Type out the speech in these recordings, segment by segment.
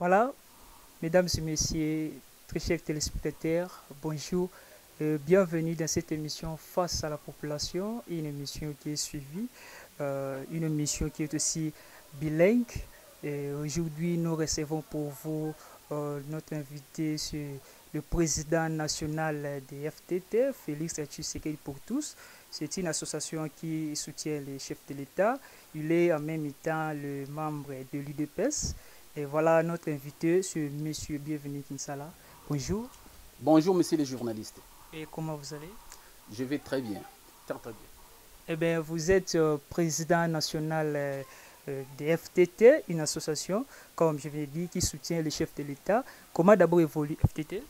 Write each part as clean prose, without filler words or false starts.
Voilà, mesdames et messieurs, très chers téléspectateurs, bonjour. Bienvenue dans cette émission Face à la population, une émission qui est suivie, une émission qui est aussi bilingue. Et aujourd'hui, nous recevons pour vous notre invité, c'est le président national des FTT, Félix Tshisekedi pour tous. C'est une association qui soutient les chefs de l'État. Il est en même temps le membre de l'UDPS. Et voilà notre invité, c'est Monsieur Bienvenu Kinsala. Bonjour. Bonjour, monsieur les journalistes. Et comment vous allez? Je vais très bien. Très, très bien. Eh bien, vous êtes président national des FTT, une association, comme je l'ai dit, qui soutient les chefs de l'État. Comment d'abord évolue FTT?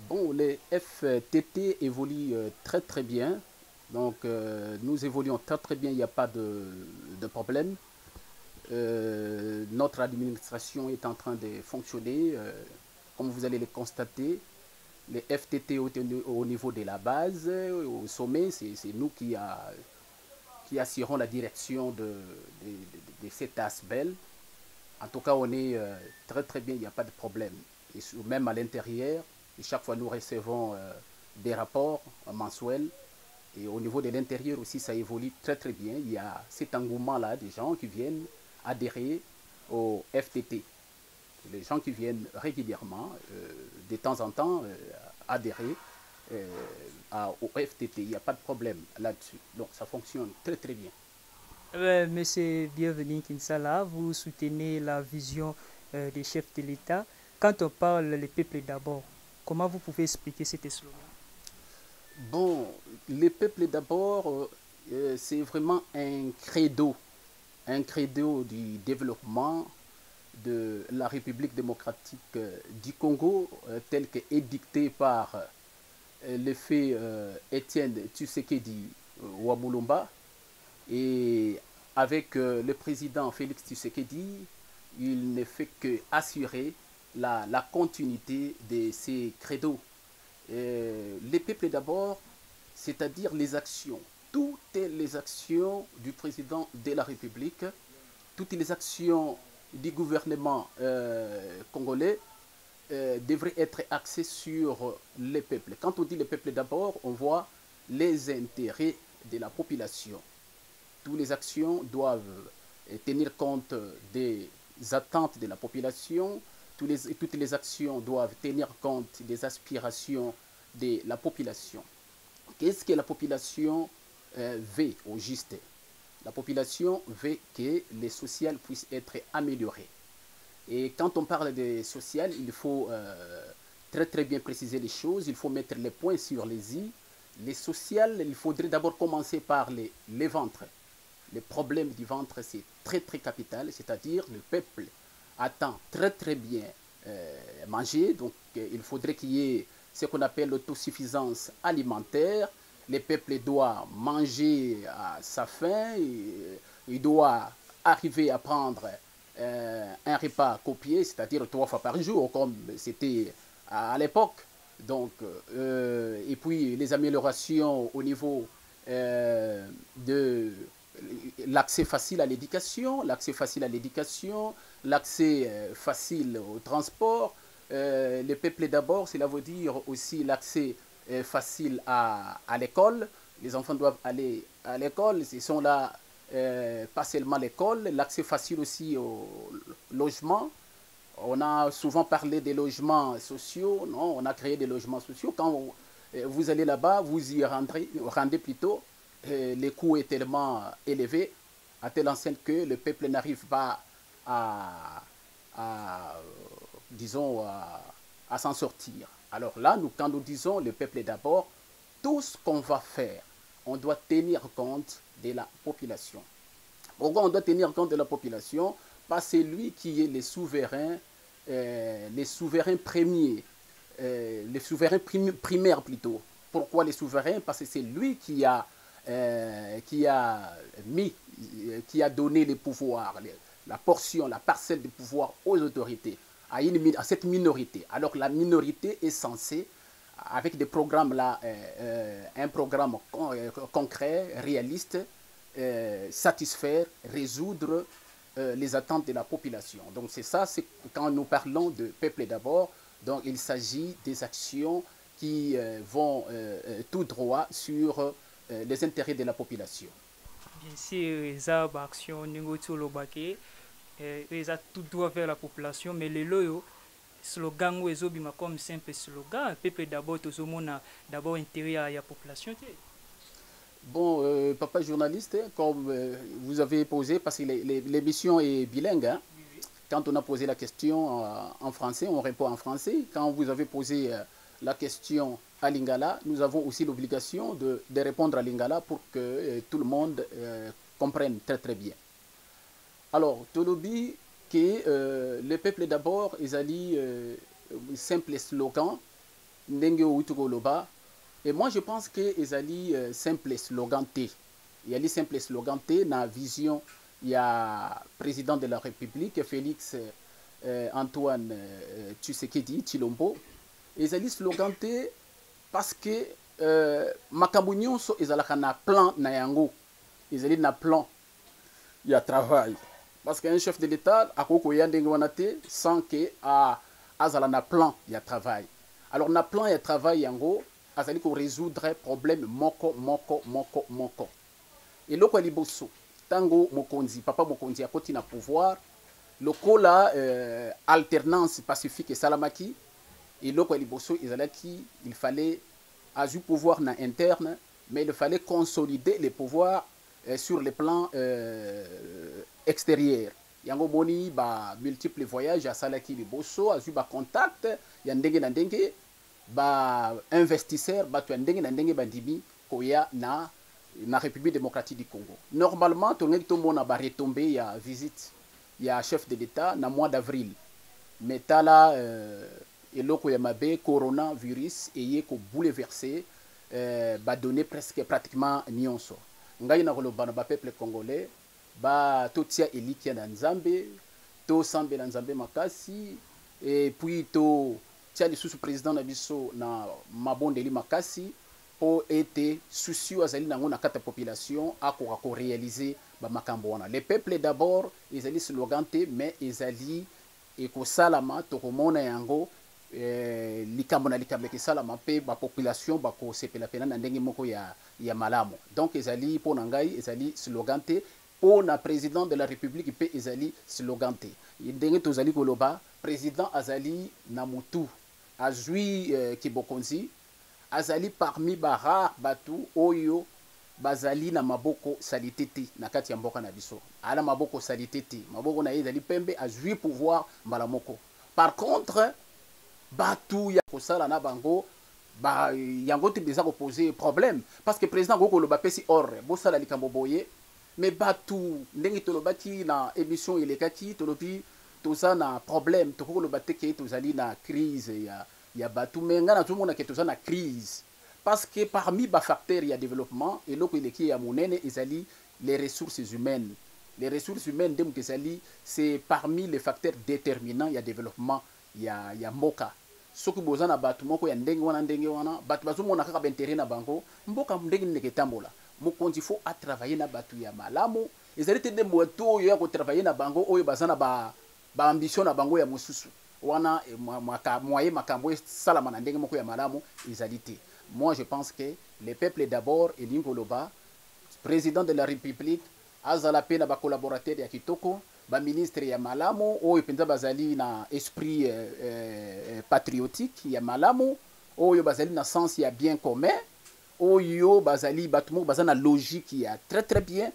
Bon, les FTT évoluent très, très bien. Donc, nous évoluons très, très bien. Il n'y a pas de problème. Notre administration est en train de fonctionner. Comme vous allez le constater, les FTT au niveau de la base, au sommet, c'est nous qui assurons la direction de cet ASBEL. En tout cas, on est très très bien, il n'y a pas de problème. Et même à l'intérieur, chaque fois nous recevons des rapports mensuels. Et au niveau de l'intérieur aussi, ça évolue très très bien. Il y a cet engouement-là des gens qui viennent adhérer au FTT. Les gens qui viennent régulièrement, de temps en temps, adhérer au FTT. Il n'y a pas de problème là-dessus. Donc ça fonctionne très très bien. Monsieur Bienvenu Kinsala, vous soutenez la vision des chefs de l'État. Quand on parle le peuple d'abord, comment vous pouvez expliquer cet slogan? Bon, les peuples d'abord, c'est vraiment un credo du développement de la République démocratique du Congo, tel qu'édicté par le fait Étienne Tshisekedi Wamulumba. Et avec le président Félix Tshisekedi, il ne fait qu'assurer la continuité de ces credos. Les peuples d'abord, c'est-à-dire les actions, toutes les actions du président de la République, toutes les actions du gouvernement congolais devraient être axées sur les peuples. Quand on dit les peuples d'abord, on voit les intérêts de la population. Toutes les actions doivent tenir compte des attentes de la population, toutes les actions doivent tenir compte des aspirations de la population. Qu'est-ce que la population veut au juste? La population veut que les social puissent être améliorés. Et quand on parle de social, il faut très très bien préciser les choses, il faut mettre les points sur les i. Les sociales, il faudrait d'abord commencer par les ventres. Le problème du ventre, c'est très très capital, c'est-à-dire le peuple attend très très bien manger, donc il faudrait qu'il y ait ce qu'on appelle l'autosuffisance alimentaire. Le peuple doit manger à sa faim, il doit arriver à prendre un repas copié, c'est-à-dire 3 fois par jour, comme c'était à l'époque. Donc, et puis les améliorations au niveau de l'accès facile à l'éducation, l'accès facile au transport. Les peuples d'abord, cela veut dire aussi l'accès facile à l'école. Les enfants doivent aller à l'école, ils sont là pas seulement l'école, l'accès facile aussi au logement. On a souvent parlé des logements sociaux, non, on a créé des logements sociaux. Quand vous allez là-bas, vous y rendez plutôt, les coûts est tellement élevé, à telle enseigne que le peuple n'arrive pas à disons, à s'en sortir. Alors là, quand nous disons le peuple est d'abord, tout ce qu'on va faire, on doit tenir compte de la population. Pourquoi on doit tenir compte de la population? Pas celui qui est les souverains premiers, les souverains primaires plutôt. Pourquoi les souverains? Parce que c'est lui qui a mis, qui a donné les pouvoirs, la portion, la parcelle de pouvoir aux autorités, à cette minorité. Alors que la minorité est censée, avec des programmes là, un programme concret, réaliste, satisfaire, résoudre les attentes de la population. Donc c'est ça, c'est quand nous parlons de peuple d'abord, donc il s'agit des actions qui vont tout droit sur les intérêts de la population. Bien sûr, les actions, les tout droit vers la population, mais les loyaux, slogan ou ezobima comme simple slogan, peuple d'abord, tout le monde a d'abord intérêt à la population. Bon, papa journaliste, comme vous avez posé, parce que l'émission est bilingue, hein? Quand on a posé la question en français, on répond en français. Quand vous avez posé la question à Lingala, nous avons aussi l'obligation de répondre à Lingala pour que tout le monde comprenne très très bien. Alors, Tolobi, que le peuple d'abord, ils allaient simple slogan, Ndenge Outugoloba. Et moi, je pense qu'ils allaient simple slogan T. Il y a les simple slogan T dans la vision. Il y a le président de la République, Félix Antoine Tshisekedi Tshilombo. Ils allaient slogan T parce que makambo nyonso ezalaka na plan na yango. Ils allaient na plan. Il y a travail. Parce qu'un chef de l'État, à Koko Yandenge Wanate, sans que azala na plan, il y a travail. Alors na plan, il y a travail yango, azali ko résoudre problème moko. Et loko liboso, tango mokonzi, papa mokonzi a koti na pouvoir, loko la alternance pacifique et salamaki, et loko liboso, il fallait azu pouvoir na interne, mais il fallait consolider les pouvoirs sur le plan extérieur. Yango boni ba multiples voyages à salaki liboso, azu ba contact, ya ndenge na ndenge, ba investisseur, ba tu ndenge na ndenge bandimi koya na République démocratique du Congo. Normalement, tout le monde a retombé, il y a visite, il y a chef de l'État dans le mois d'avril. Mais là, et là, il y a coronavirus et il y a bouleversé, bah donné presque pratiquement nyonso. Ngai na koloba na peuple congolais, ba totia elikia na Nzambe, to sambe na Nzambe makasi, et puis to tia lisusu président na biso na mabondeli makasi. Pour être soucieux azali nango na kata population à ko réaliser ba makambo wana. Les peuples d'abord ils allaient slogan te mais ils allaient et ko salama to ko mona yango likambo na likambo ke salama pe ba population ba ko sepela pena na ndenge moko ya malamu. Donc ils allaient pour nangai ils allaient slogan te pour na président de la République pe ils allaient slogan te. Ndenge to zali ko loba président azali na mutu azui kibokonzi azali parmi bara batu oyo bazali na maboko salitete na kati ya mboka na biso ala maboko salitete maboko na ezali pembe azui pouvoir mbala moko. Par contre batu ya kosala na bango ba yango te déjà poser problème parce que président goko lo bapesi ordre bosala likambo boye mais batu ndenge to lo baki na émission elekaki to lobi toza na problème to ko lo bateke tozali na crise ya batu menga na tout le monde qui est en crise parce que parmi les facteurs il y a développement et l'autre qui est à monene les ressources humaines c'est parmi les facteurs déterminants il y a développement il y a mboka soki bozana batu moko ya ndenge wana batu bazomona kaka intérêt na bango mboka ndenge ndeke tambola mokonzi faut à travailler na batu ya malamu ezali te ndembo to yo ya ko travailler na bango oyo bazana ba ambition na bango ya mosusu wana moyen makambo salama na ndenge moko ya malamu ezalité. Moi je pense que les peuples d'abord et Lingoloba président de la République azala pe na ba collaborateur ya kitoko ba ministre ya malamu oyo penza bazali na esprit patriotique ya malamu oyo bazali na sens ya bien commun oyo bazali batumo bazana logique ya très très bien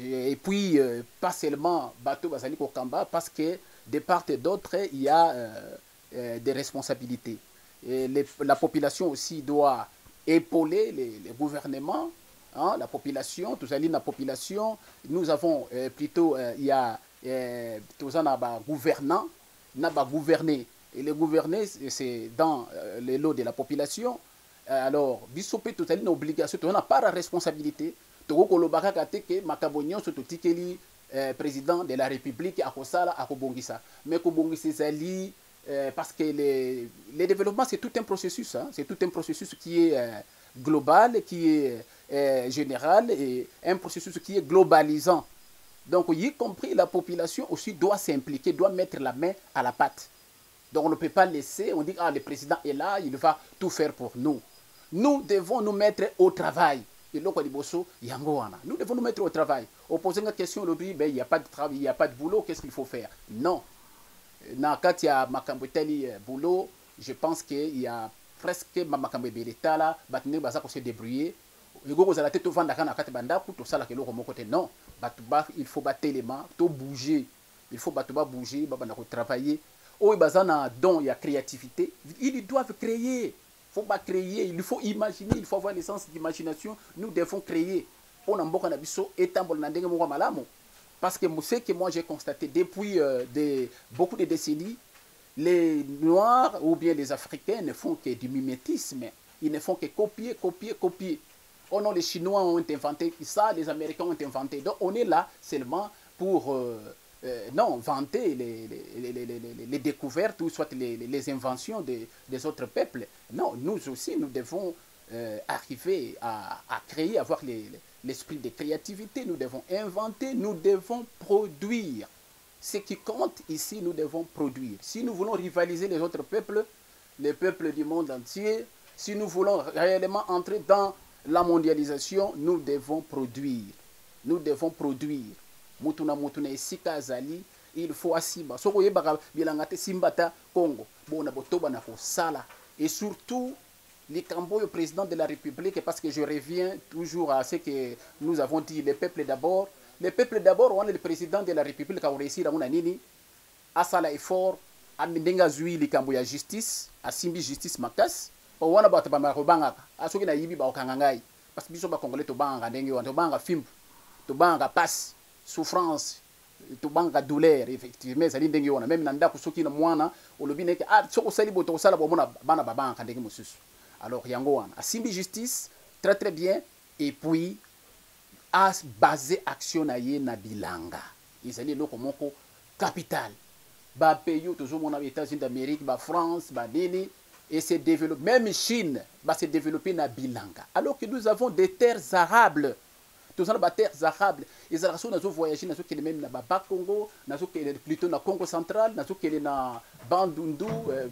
et puis pas seulement bateau bazali ko kamba parce que de part et d'autre, il y a des responsabilités. Et la population aussi doit épauler les gouvernements, hein, la population, tout ça, la population. Nous avons plutôt, il y a tout ça, gouvernant, gouverner. Et les gouverner, c'est dans les lots de la population. Alors, bisopé, tout ça, une obligation, on n'a pas la responsabilité. Tout président de la République à Kosala, à Kobongisa. Mais Kobongisa Zali, parce que le développement, c'est tout un processus. Hein? C'est tout un processus qui est global, qui est général, et un processus qui est globalisant. Donc, y compris la population aussi doit s'impliquer, doit mettre la main à la pâte. Donc, on ne peut pas laisser, on dit, ah, le président est là, il va tout faire pour nous. Nous devons nous mettre au travail. Nous devons nous mettre au travail. On pose une question aujourd'hui, ben, il n'y a pas de travail, il n'y a pas de boulot, qu'est-ce qu'il faut faire? Non. Quand il y a Makamboteli boulot, je pense qu'il y a presque Makambe Beleta là, pour se débrouiller. Il faut battre les mains, bouger. Il faut bouger, travailler. Oh, il y a créativité. Ils doivent créer. Il faut pas créer, il faut imaginer, il faut avoir le sens d'imagination. Nous devons créer. Parce que ce que moi j'ai constaté depuis beaucoup de décennies, les Noirs ou bien les Africains ne font que du mimétisme. Ils ne font que copier, copier, copier. Oh non, les Chinois ont inventé ça, les Américains ont inventé. Donc on est là seulement pour vanter les découvertes ou soit les inventions des autres peuples. Non, nous aussi, nous devons arriver à créer, avoir l'esprit de créativité. Nous devons inventer, nous devons produire. Ce qui compte ici, nous devons produire. Si nous voulons rivaliser les autres peuples, les peuples du monde entier, si nous voulons réellement entrer dans la mondialisation, nous devons produire. Nous devons produire. Mutuna mutuna esika azali, il faut asimba. Soko yebaka bilangate simbata Congo. Bona botoba na ko sala. Et surtout, les Camboy, le président de la République, parce que je reviens toujours à ce que nous avons dit, les peuples d'abord. Les peuples d'abord, on est le président de la République qui a réussi à Nini, à Sala effort, à Mendenga Zui, les Camboya justice, à Simbi justice Makas, au Wana Batabama Robanga, à ceux qui n'ont pas Kangangai, parce que nous sommes congolais, Tobanga, Tobanga film, Tobanga passe, souffrance, Tobanga douleur, effectivement, ça dit Dengue, même Nanda, pour ceux qui n'ont moins, au lobby, ah, Soko Salibo, Tosala, Bana Babanga, Kandeng Mosus. Alors, Yango, à Simbi justice, très très bien, et puis, à baser action na bilanga. Ils allaient là comme capital. Ba pays toujours mon États-Unis d'Amérique, ba France, ba Nini et se développer même Chine va se développer na bilanga. Alors que nous avons des terres arables. Tous les terres arables. Ils ont voyagé dans ce même na Baba Congo, dans ce plutôt na Congo central, dans ce na Bandundu,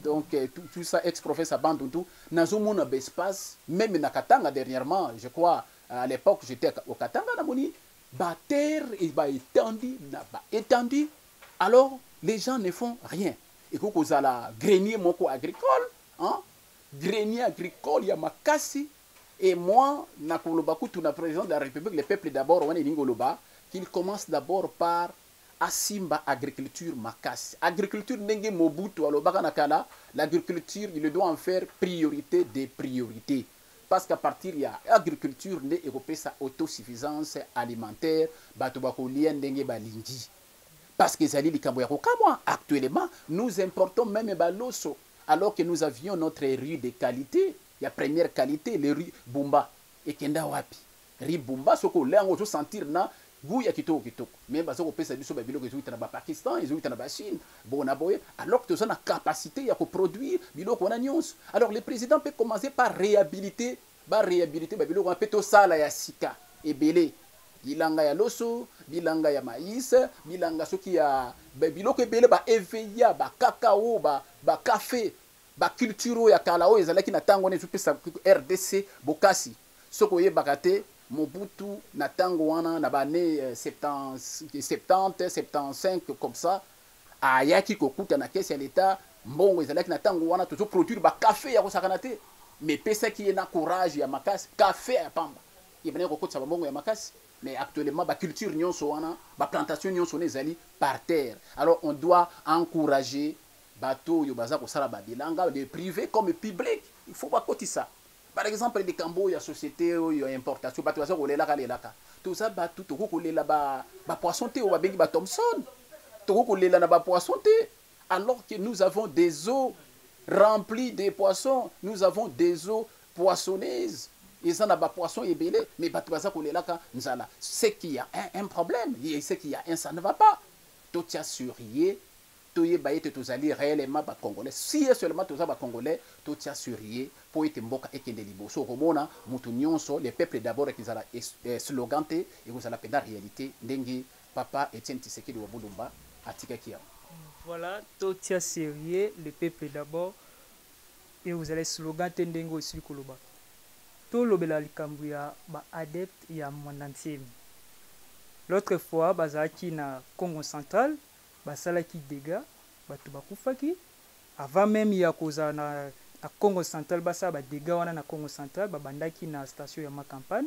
donc tout ça ex-professeur Bandundu, dans ce mon espace, même na Katanga dernièrement, je crois. À l'époque, j'étais au Katanga, la terre est étendue, alors les gens ne font rien. Et quand vous avez grenier agricole, hein? Grenier agricole, il y a Makassi, et moi, tout le président de la République, le peuple d'abord, qu'il commence d'abord par Asimba agriculture Makassi. Agriculture Nenge Mobutu, l'agriculture, il doit en faire priorité des priorités. Parce qu'à partir il y a agriculture ne européenne sa autosuffisance alimentaire batubako lien ndenge balingi parce que zali likambo kamwa actuellement nous importons même baloso alors que nous avions notre riz de qualité, il y a première qualité le riz Bumba et kenda wapi riz Bumba soko lengo to sentir na goût ya kitoko mais bazoko pesa biso ba biloko ezouita na ba Pakistan ezouita na ba Chine bona boye alors que tu as la capacité ya ko produire biloko na nyonso. Alors le président peut commencer par réhabiliter ba biloko peut to sala ya sika ebele bilanga ya loso bilanga ya maïs bilanga soki ya biloko ebele ba éveilla ba cacao ba café ba culture ya kalao ezalaki na tango ne pesa RDC bokasi soko ye bakate Mobutu na tango wana na bane 70 75 comme ça ayaki kokuta na caisse ya l'état mbongo ezalaki na tango wana toujours produire ba café ya kosakana te mais pesa qui est na courage ya makasi café ya pamba ibene kokuta ba mbongo ya makasi mais actuellement ba culture nyonso wana ba plantation nyonso ezali par terre. Alors on doit encourager bateau yo baza ko sala ba bilanga de privé comme public, il faut pas cotiser ça. Par exemple, les Cambo, il y a société, il y a importation, tout ça, tout le poisson, Thomson, alors que nous avons des eaux remplies de poissons, nous avons des eaux poissonneuses, ils en ont des poissons ébélés, mais c'est qu'il y a un problème, c'est qu'il y a un, ça ne va pas. Tout ça surrier. Réellement congolais si seulement tous les congolais tout ça surrier pour être mboka ekende liboso komona mutu nyonso les peuples d'abord qui zala sloganté et vous allez la réalité ndenge Papa Etienne Tshisekedi Wabulumba atikaki yango. Voilà, totia sérieux, le peuple d'abord. Et vous allez slogan tendengo aussi koloba. Tout lobela likambu ya ba adepte ya monantier. L'autre fois, bazaki na Congo central, basalaki dégâts, batu bakufaki. Avant même ya koza na Congo central, basa ba dégâts wana na Congo central, babandaki na station ya Makampagne.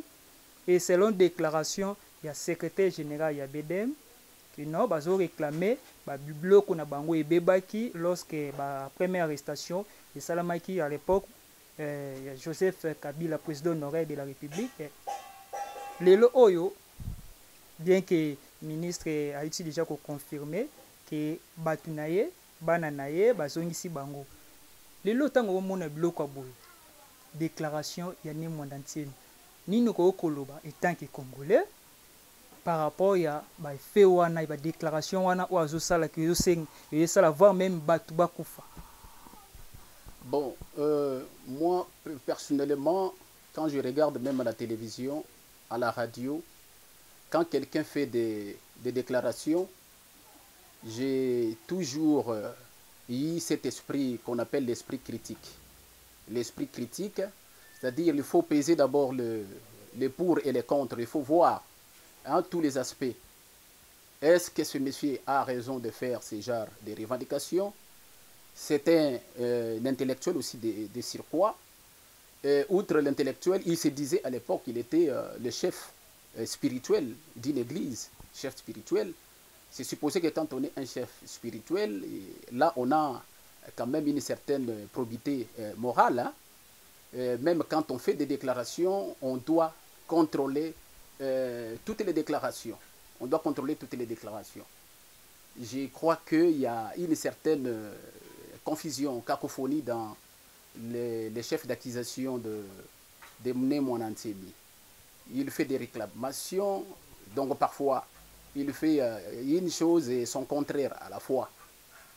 Et selon déclaration ya secrétaire général ya BDM, que non, bazo réclamé ba bibliothèque na bango ebebaki lorsque ba première arrestation de Salamaki à l'époque, Joseph Kabila, président honoraire de la République. Lelo oyo, bien que le ministre a été déjà confirmé que batu na ye, bana na ye, bazongisi bango. Lelo tango mona biloko boyo. Déclaration ya ne monde entier. Nino ko koloba étant que congolais par rapport à ba fait wana ba déclaration wana o azosala que yo seng et ça la voir même batu bakufa. Bon, moi personnellement, quand je regarde même à la télévision, à la radio, quand quelqu'un fait des déclarations, j'ai toujours eu cet esprit qu'on appelle l'esprit critique. L'esprit critique, c'est-à-dire il faut peser d'abord les pour et les contre, il faut voir tous les aspects. Est-ce que ce monsieur a raison de faire ce genre de revendications? C'était un intellectuel aussi de Cirquois. Outre l'intellectuel, il se disait à l'époque qu'il était le chef spirituel d'une église, chef spirituel. C'est supposé que quand on est un chef spirituel, là on a quand même une certaine probité morale. Hein. Même quand on fait des déclarations, on doit contrôler toutes les déclarations. On doit contrôler toutes les déclarations. Je crois qu'il y a une certaine confusion, cacophonie dans les chefs d'accusation de Mné Mwanantemi. Il fait des réclamations, donc parfois il fait une chose et son contraire à la fois.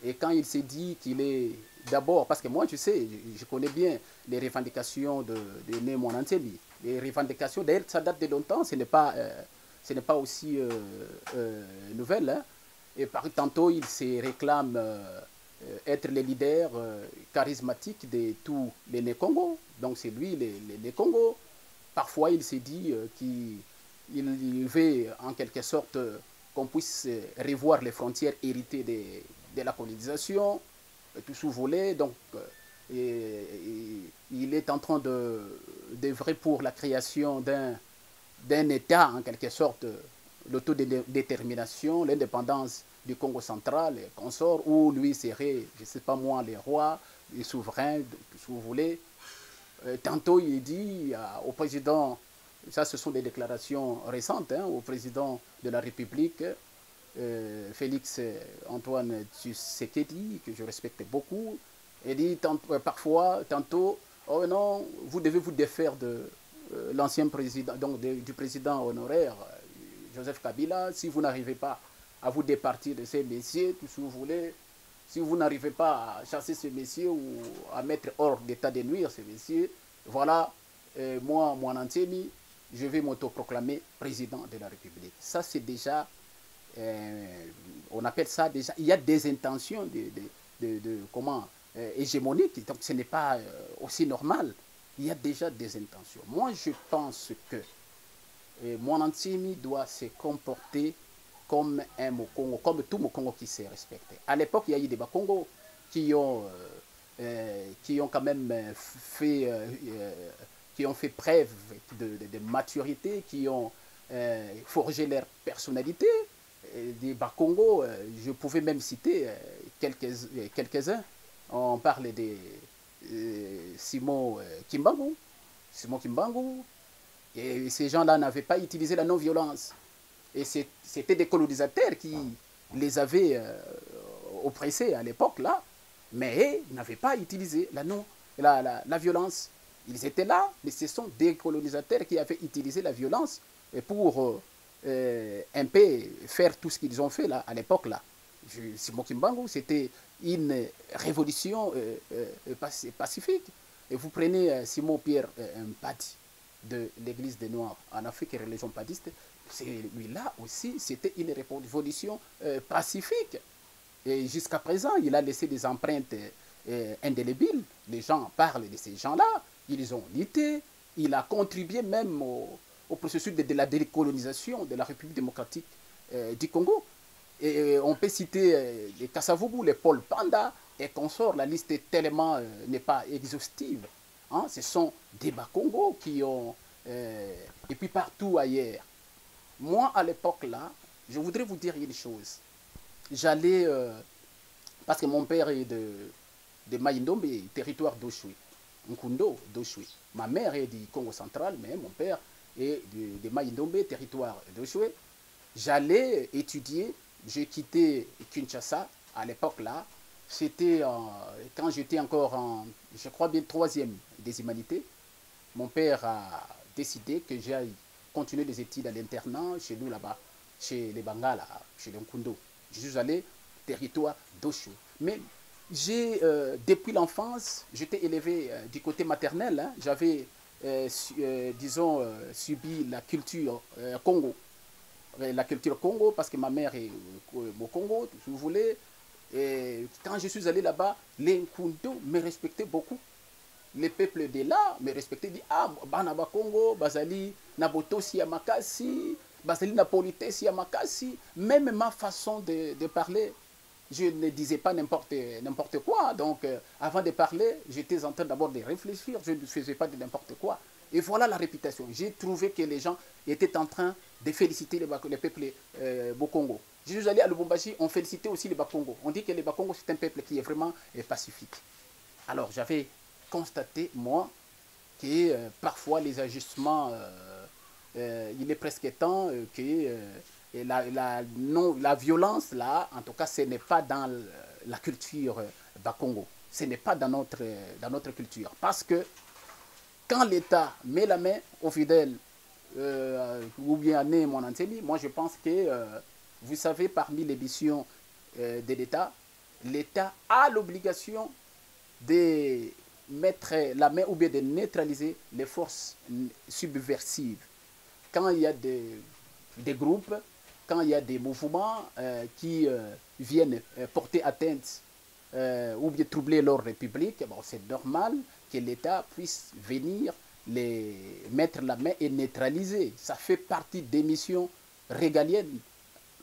Et quand il s'est dit qu'il est d'abord, parce que moi je sais, je connais bien les revendications de Mné Mwanantemi. Les revendications, d'ailleurs ça date de longtemps, ce n'est pas aussi nouvelle. Hein. Et tantôt il se réclame être le leader charismatique de tous les Né-Congo. Donc c'est lui, les Né-Congo. Parfois il s'est dit qu'il veut en quelque sorte qu'on puisse revoir les frontières héritées de la colonisation, tout sous volet. Donc il est en train d'œuvrer pour la création d'un État, en quelque sorte, l'autodétermination, l'indépendance du Congo central et consort, où lui serait, je ne sais pas moi, les rois, les souverains, si vous voulez. Tantôt, il dit au président, ça ce sont des déclarations récentes, hein, au président de la République, Félix Antoine Tshisekedi, que je respecte beaucoup, il dit parfois, tantôt, oh non, vous devez vous défaire de l'ancien président, donc du président honoraire, Joseph Kabila, si vous n'arrivez pas à vous départir de ces messieurs, tout ce que vous voulez, si vous n'arrivez pas à chasser ces messieurs ou à mettre hors d'état de nuire ces messieurs, voilà, moi, Mwanantemi, je vais m'autoproclamer président de la République. Ça, c'est déjà, on appelle ça déjà, il y a des intentions comment, hégémoniques, donc ce n'est pas aussi normal. Il y a déjà des intentions. Moi, je pense que Mwanantemi doit se comporter comme un Mokongo, comme tout Mokongo qui s'est respecté. À l'époque, il y a eu des Bakongo qui ont quand même fait, preuve de maturité, qui ont forgé leur personnalité. Des Bakongo, je pouvais même citer quelques-uns. On parle de Simon Kimbangu. Simon Kimbangu. Et ces gens-là n'avaient pas utilisé la non-violence. Et c'était des colonisateurs qui les avaient oppressés à l'époque, là, mais ils n'avaient pas utilisé la violence. Ils étaient là, mais ce sont des colonisateurs qui avaient utilisé la violence pour un peu faire tout ce qu'ils ont fait là, à l'époque, là. Simon Kimbangu, c'était une révolution pacifique. Et vous prenez Simon Pierre Mpati. de l'Église des Noirs en Afrique et religion padiste, lui-là aussi, c'était une révolution pacifique. Et jusqu'à présent, il a laissé des empreintes indélébiles. Les gens parlent de ces gens-là. Ils ont lutté. Il a contribué même au processus de la décolonisation de la République démocratique du Congo. Et on peut citer les Kasavubu, les Paul Panda et consorts. La liste est tellement n'est pas exhaustive. Hein? Ce sont des Bakongo qui ont... et puis partout ailleurs. Moi, à l'époque là, je voudrais vous dire une chose. J'allais... parce que mon père est de Maïndombe, territoire d'Oshwe. Nkundo d'Oshwe. Ma mère est du Congo central, mais mon père est de Maïndombe, territoire d'Oshwe. J'allais étudier, j'ai quitté Kinshasa à l'époque là. C'était quand j'étais encore en, je crois bien, troisième des humanités. Mon père a décidé que j'aille continuer les études à l'internat chez nous là-bas, chez les Bangala, chez les Nkundo. Je suis allé territoire d'Oshwe. Mais j'ai, depuis l'enfance, j'étais élevé du côté maternel. Hein. J'avais, disons, subi la culture Congo. La culture Congo, parce que ma mère est au Congo, si vous voulez. Et quand je suis allé là-bas, les Nkundo me respectaient beaucoup. Les peuples de là me respectaient, disent ah, Banaba Congo, Bazali, Naboto Siamakasi, Bazali Napolite Siamakasi. Même ma façon de parler, je ne disais pas n'importe quoi. Donc, avant de parler, j'étais en train d'abord de réfléchir, je ne faisais pas de n'importe quoi. Et voilà la réputation. J'ai trouvé que les gens étaient en train de féliciter les peuples Bokongo. Je suis allé à Lubumbashi, on félicitait aussi les Bakongo. On dit que les Bakongo, c'est un peuple qui est vraiment pacifique. Alors, j'avais constaté, moi, que parfois les ajustements, il est presque temps que la violence, là, en tout cas, ce n'est pas dans la culture Bakongo. Ce n'est pas dans notre culture. Parce que quand l'État met la main aux fidèles, ou bien à mon enseigne, moi je pense que, vous savez, parmi les missions de l'État a l'obligation de mettre la main ou bien de neutraliser les forces subversives. Quand il y a des groupes, quand il y a des mouvements qui viennent porter atteinte ou bien troubler l'ordre public, bon, c'est normal que l'État puisse venir les mettre la main et neutraliser. Ça fait partie des missions régaliennes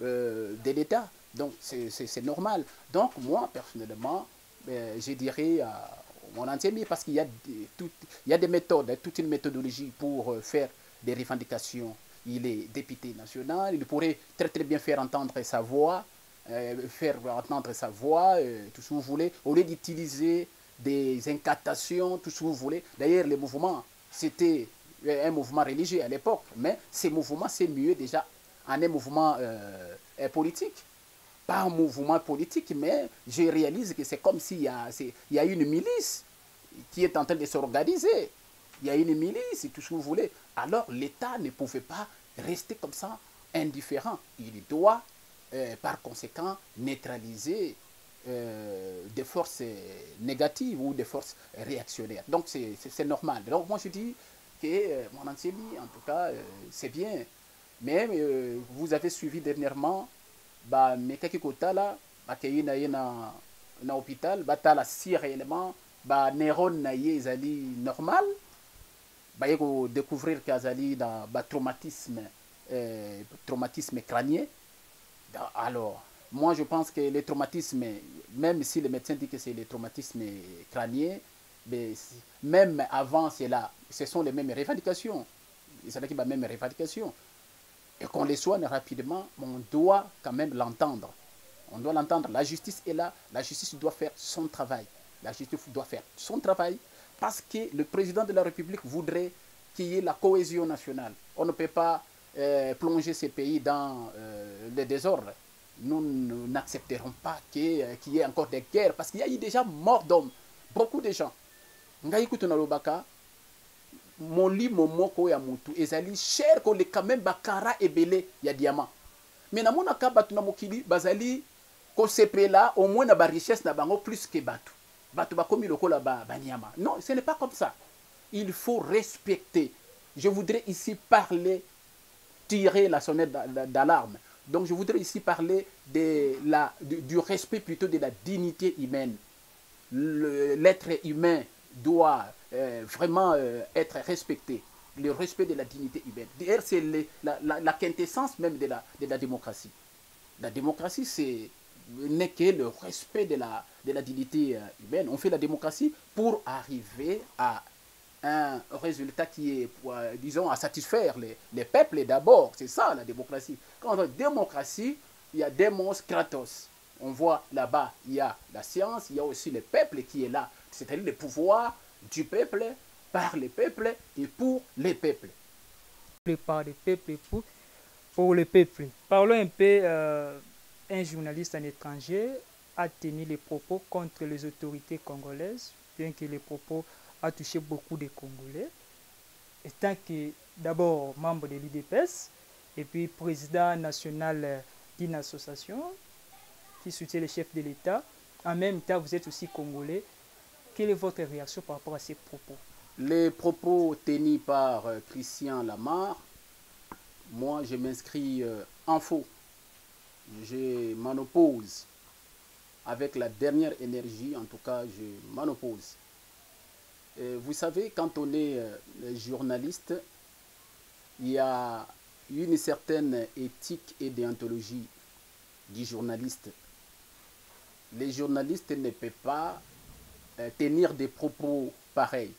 de l'État. Donc c'est normal. Donc moi, personnellement, je dirais à mon entier, parce qu'il y a des méthodes, toute une méthodologie pour faire des revendications. Il est député national, il pourrait très bien faire entendre sa voix, tout ce que vous voulez, au lieu d'utiliser des incantations, tout ce que vous voulez. D'ailleurs, les mouvements, c'était un mouvement religieux à l'époque, mais ces mouvements, c'est mieux déjà en un mouvement politique. Pas un mouvement politique, mais je réalise que c'est comme s'il y a une milice qui est en train de s'organiser. Il y a une milice, tout ce que vous voulez. Alors l'État ne pouvait pas rester comme ça indifférent. Il doit, par conséquent, neutraliser des forces négatives ou des forces réactionnaires. Donc c'est normal. Donc moi je dis que mon ancien en tout cas, c'est bien. Mais vous avez suivi dernièrement, mais quelques côtés là, qui na hôpital, tala si réellement, neuron na ezali normal, découvrir qu'azali dans traumatisme crânien. Alors, moi je pense que les traumatismes, même si les médecins disent que c'est les traumatismes crâniens, mais même avant cela, ce sont les mêmes rééducations. C'est la même rééducation. Et qu'on les soigne rapidement, on doit quand même l'entendre. On doit l'entendre. La justice est là. La justice doit faire son travail. La justice doit faire son travail parce que le président de la République voudrait qu'il y ait la cohésion nationale. On ne peut pas plonger ces pays dans le désordre. Nous n'accepterons pas qu'il y ait encore des guerres parce qu'il y a eu déjà mort d'hommes. Beaucoup de gens. Ngaïkutu na lobaka, moli momoko ya mutu ezali cher ko le quand même bakara ebele ya diamant. Mais na mona ka batu na mokili bazali ko sepela au moins na ba richesse na bango plus que batu. Batu bakomi lokola ba banyama. Non, ce n'est pas comme ça. Il faut respecter. je voudrais ici parler, tirer la sonnette d'alarme. Donc je voudrais ici parler du respect plutôt de la dignité humaine. L'être humain doit vraiment être respecté. Le respect de la dignité humaine. D'ailleurs, c'est la quintessence même de la démocratie. La démocratie, n'est que le respect de la dignité humaine. On fait la démocratie pour arriver à un résultat qui est, disons, à satisfaire les peuples d'abord. C'est ça la démocratie. Quand on dit démocratie, il y a Demos, Kratos. On voit là-bas, il y a la science, il y a aussi le peuple qui est là. C'est-à-dire le pouvoir du peuple, par les peuples et pour les peuples. Par les peuples et pour le peuple. Parlons un peu, un journaliste en étranger a tenu les propos contre les autorités congolaises, bien que les propos a touché beaucoup de Congolais, étant que d'abord membre de l'UDPS et puis président national d'une association qui soutient le chef de l'État. En même temps, vous êtes aussi Congolais. Quelle est votre réaction par rapport à ces propos? Les propos tenus par Christian Lamar, moi je m'inscris en faux. Je m'en oppose. Avec la dernière énergie, en tout cas, je m'en oppose. Vous savez, quand on est journaliste, il y a une certaine éthique et déontologie du journaliste. Les journalistes ne peuvent pas tenir des propos pareils.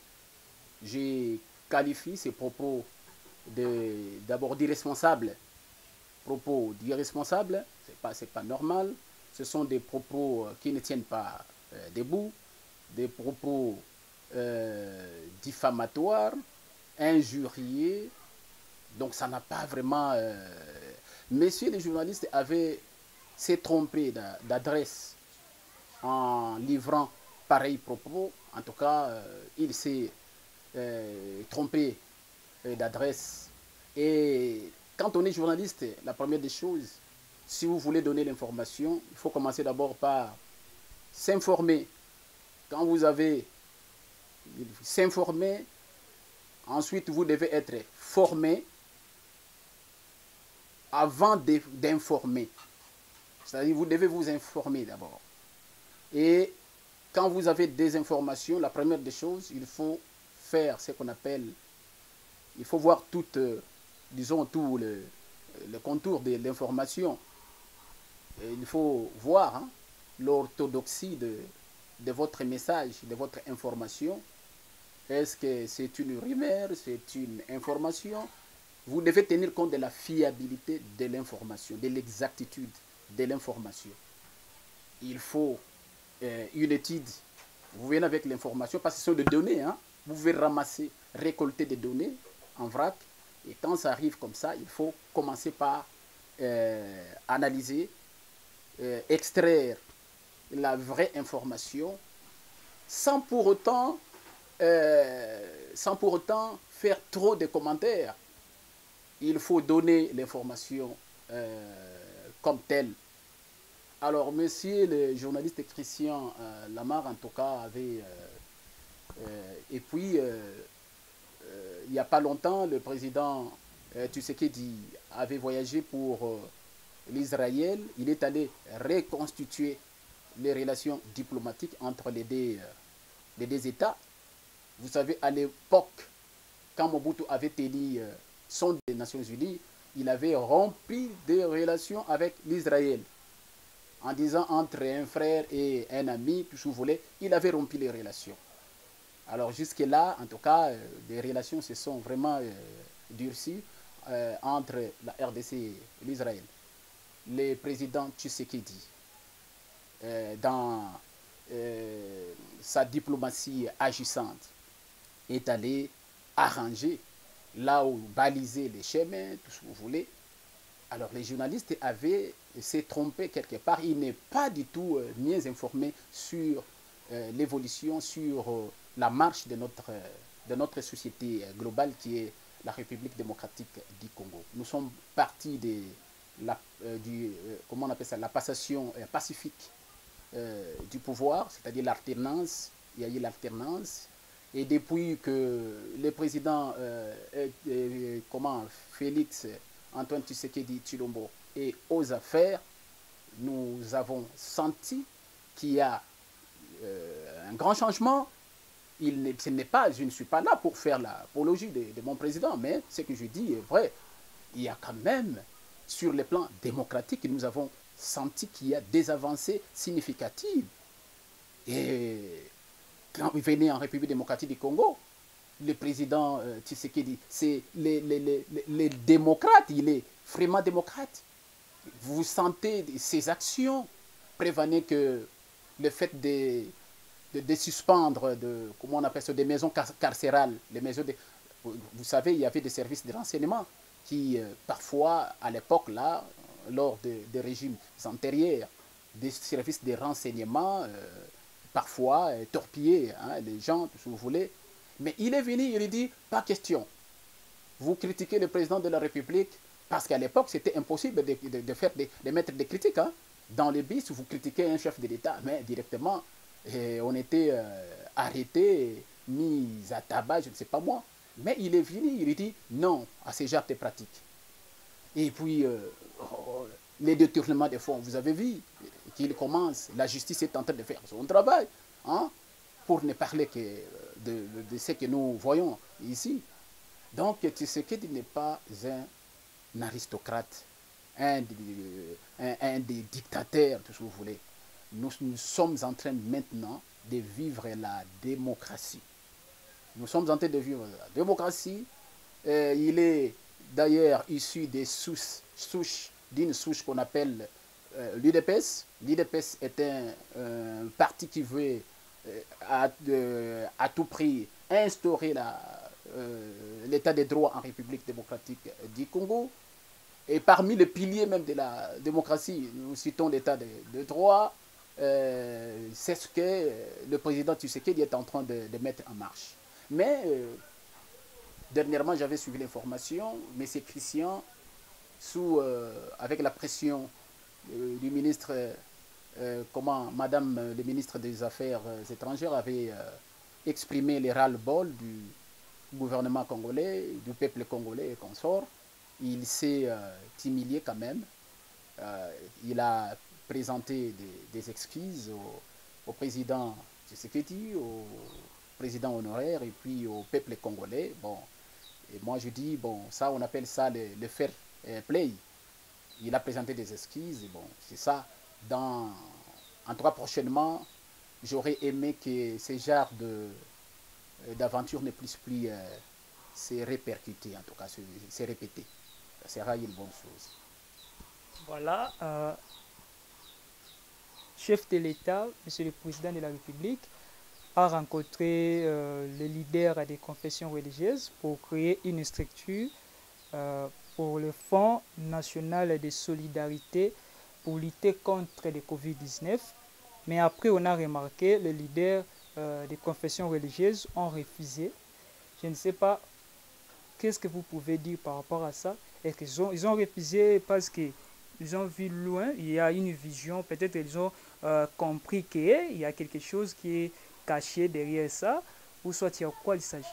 Je qualifie ces propos d'abord d'irresponsables. Propos d'irresponsables, c'est pas normal. Ce sont des propos qui ne tiennent pas debout, des propos diffamatoires, injuriés. Donc ça n'a pas vraiment... Messieurs les journalistes s'est trompé d'adresse en livrant pareil propos. En tout cas, il s'est trompé d'adresse. Et quand on est journaliste, la première des choses, si vous voulez donner l'information, il faut commencer d'abord par s'informer. Quand vous avez s'informer, ensuite vous devez être formé avant d'informer. C'est-à-dire vous devez vous informer d'abord. Et quand vous avez des informations, la première des choses, il faut faire ce qu'on appelle, il faut voir disons tout le contour de l'information. Il faut voir l'orthodoxie de votre message, de votre information. Est-ce que c'est une rumeur, c'est une information? Vous devez tenir compte de la fiabilité de l'information, de l'exactitude de l'information. Il faut une étude. Vous venez avec l'information, parce que ce sont des données. Vous pouvez ramasser, récolter des données en vrac. Et quand ça arrive comme ça, il faut commencer par analyser, extraire la vraie information sans pour autant faire trop de commentaires. Il faut donner l'information comme telle. Alors, monsieur le journaliste Christian Lamar, en tout cas, avait... et puis, il n'y a pas longtemps, le président Tshisekedi avait voyagé pour l'Israël. Il est allé reconstituer les relations diplomatiques entre les deux États. Vous savez, à l'époque, quand Mobutu avait tenu son des Nations Unies, il avait rompu des relations avec l'Israël. En disant entre un frère et un ami, tout ce que vous voulez, il avait rompu les relations. Alors jusque-là, en tout cas, les relations se sont vraiment durcies entre la RDC et l'Israël. Le président Tshisekedi, dans sa diplomatie agissante, est allé arranger là où baliser les chemins, tout ce que vous voulez. Alors les journalistes s'est trompé quelque part. Il n'est pas du tout mieux informé sur l'évolution, sur la marche de notre société globale qui est la République démocratique du Congo. Nous sommes partis de comment on appelle ça, la passation pacifique du pouvoir, c'est-à-dire l'alternance. Il y a eu l'alternance Et depuis que le président Félix Antoine Tshisekedi Tshilombo est aux affaires, nous avons senti qu'il y a un grand changement. Je ne suis pas là pour faire l'apologie de mon président, mais ce que je dis est vrai. Il y a quand même, sur le plan démocratique, nous avons senti qu'il y a des avancées significatives. Et quand vous venez en République démocratique du Congo, le président Tshisekedi, c'est les démocrates, il est vraiment démocrate. Vous sentez ses actions, prévenez que le fait de suspendre, comment on appelle ça, des maisons carcérales, les maisons vous savez, il y avait des services de renseignement qui, parfois, à l'époque, là, lors des régimes antérieurs, des services de renseignement, parfois, torpillaient les gens, si vous voulez. Mais il est venu, il dit, pas question. Vous critiquez le président de la République, parce qu'à l'époque, c'était impossible de mettre des critiques. Dans les bis, vous critiquez un chef de l'État, mais directement, on était arrêté, mis à tabac, je ne sais pas moi. Mais il est venu, il dit non à ces genres de pratiques. Et puis, les détournements des fonds, vous avez vu qu'il commence, la justice est en train de faire son travail, pour ne parler que de ce que nous voyons ici. Donc, Tshisekedi n'est pas un aristocrate, un des dictateurs, tout ce que vous voulez. Nous sommes en train maintenant de vivre la démocratie. Nous sommes en train de vivre la démocratie. Il est d'ailleurs issu des d'une souche qu'on appelle l'UDPS. L'UDPS est un parti qui veut à tout prix instaurer l'état de droit en République démocratique du Congo. Et parmi les piliers même de la démocratie, nous citons l'état de droit. C'est ce que le président Tshisekedi est en train de mettre en marche. Mais dernièrement, j'avais suivi l'information, M. Christian, avec la pression du ministre, Madame le ministre des Affaires étrangères avait exprimé les ras-le-bol du gouvernement congolais, du peuple congolais et consorts. Il s'est humilié quand même. Il a présenté des excuses au président Tshisekedi, au président honoraire et puis au peuple congolais. Bon, et moi je dis, bon, ça on appelle ça le fair play. Il a présenté des excuses, et bon, c'est ça. En tout cas, prochainement, j'aurais aimé que ce genre d'aventure ne puisse plus se répercuter, en tout cas, se répéter. Ça sera une bonne chose. Voilà, chef de l'État, Monsieur le Président de la République, a rencontré les leaders des confessions religieuses pour créer une structure pour le Fonds national de solidarité pour lutter contre le Covid-19. Mais après, on a remarqué les leaders des confessions religieuses ont refusé. Je ne sais pas, qu'est-ce que vous pouvez dire par rapport à ça? Est-ce qu'ils ont refusé parce qu'ils ont vu loin, il y a une vision, peut-être ils ont compris qu'il y a quelque chose qui est caché derrière ça, ou soit il y a quoi il s'agit?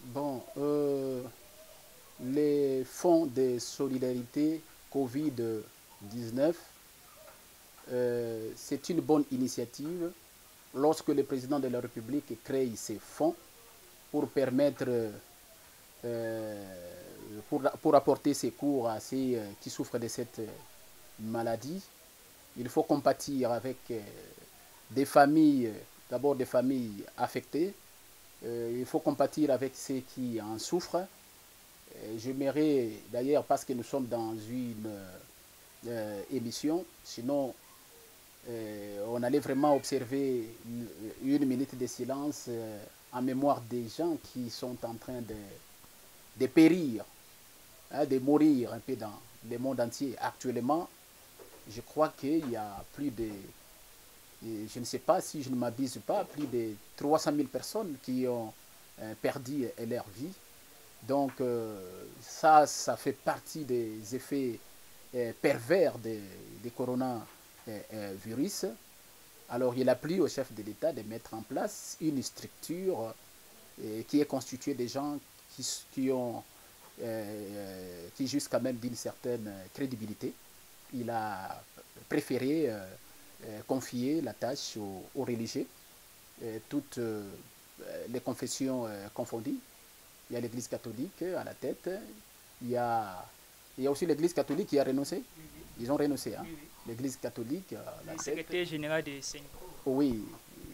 Bon, les fonds de solidarité Covid-19, c'est une bonne initiative lorsque le président de la République crée ces fonds pour permettre, pour apporter secours à ceux qui souffrent de cette maladie. Il faut compatir avec des familles, d'abord des familles affectées. Il faut compatir avec ceux qui en souffrent. J'aimerais d'ailleurs, parce que nous sommes dans une émission, sinon on allait vraiment observer une minute de silence en mémoire des gens qui sont en train de périr, de mourir un peu dans le monde entier. Actuellement, je crois qu'il y a plus de, je ne sais pas si je ne m'abuse pas, plus de 300 000 personnes qui ont perdu leur vie. Donc ça fait partie des effets pervers des coronavirus. Alors il a plu au chef de l'État de mettre en place une structure qui est constituée des gens qui ont qui jouissent quand même d'une certaine crédibilité. Il a préféré confier la tâche aux religieux, toutes les confessions confondues. Il y a l'Église catholique à la tête, il y a aussi l'Église catholique qui a renoncé. Ils ont renoncé, hein. L'Église catholique à la Le tête. secrétaire général de Senko. Oui,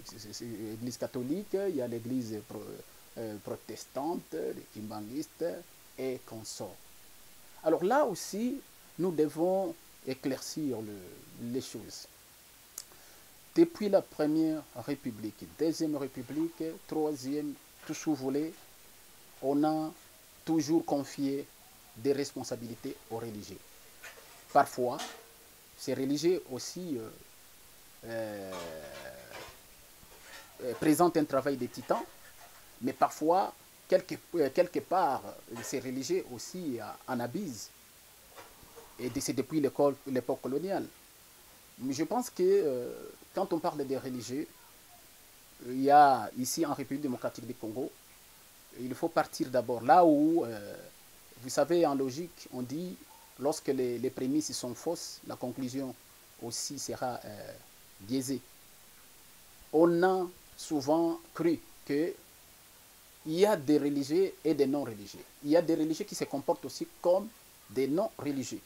c'est l'Église catholique, il y a l'Église protestante, les kimbanguistes et consorts. Alors là aussi, nous devons éclaircir les choses. Depuis la première République, deuxième République, troisième, tout ce que vous voulez, on a toujours confié des responsabilités aux religieux. Parfois, ces religieux aussi présentent un travail de titan, mais parfois, quelque part, ces religieux aussi en abusent. Et c'est depuis l'époque coloniale. Mais je pense que quand on parle des religieux, il y a ici en République démocratique du Congo, il faut partir d'abord là où, vous savez, en logique, on dit, lorsque les prémices sont fausses, la conclusion aussi sera biaisée. On a souvent cru qu'il y a des religieux et des non-religieux. Il y a des religieux qui se comportent aussi comme des non-religieux.